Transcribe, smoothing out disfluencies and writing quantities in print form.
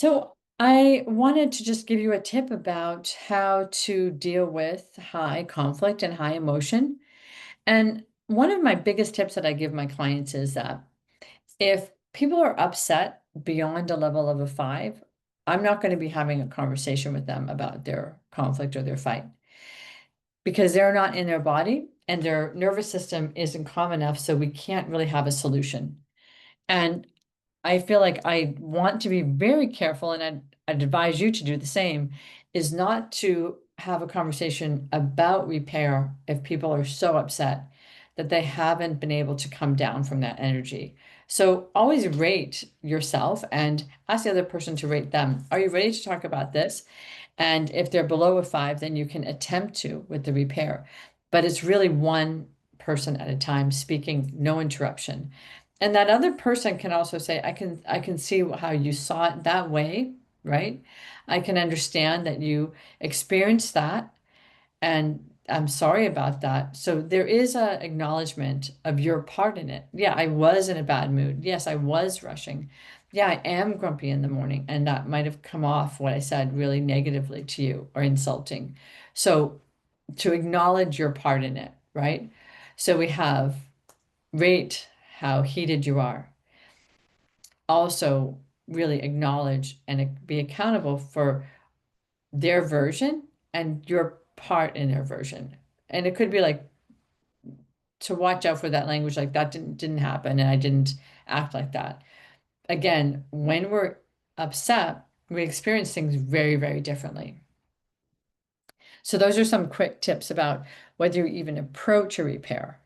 So I wanted to just give you a tip about how to deal with high conflict and high emotion. And one of my biggest tips that I give my clients is that if people are upset beyond a level of a 5, I'm not going to be having a conversation with them about their conflict or their fight because they're not in their body and their nervous system isn't calm enough, so we can't really have a solution. And I feel like I want to be very careful, and I'd advise you to do the same, is not to have a conversation about repair if people are so upset that they haven't been able to come down from that energy. So always rate yourself and ask the other person to rate them. Are you ready to talk about this? And if they're below a 5, then you can attempt to with the repair. But it's really one person at a time speaking, no interruption. And that other person can also say, I can see how you saw it that way, right? I can understand that you experienced that, and I'm sorry about that. So there is a acknowledgement of your part in it. Yeah, I was in a bad mood. Yes, I was rushing. Yeah, I am grumpy in the morning, and that might have come off what I said really negatively to you or insulting. So to acknowledge your part in it, right? So we have rate how heated you are. Also really acknowledge and be accountable for their version and your part in their version. And it could be like to watch out for that language, like that didn't happen and I didn't act like that. Again, when we're upset, we experience things very, very differently. So those are some quick tips about whether you even approach a repair.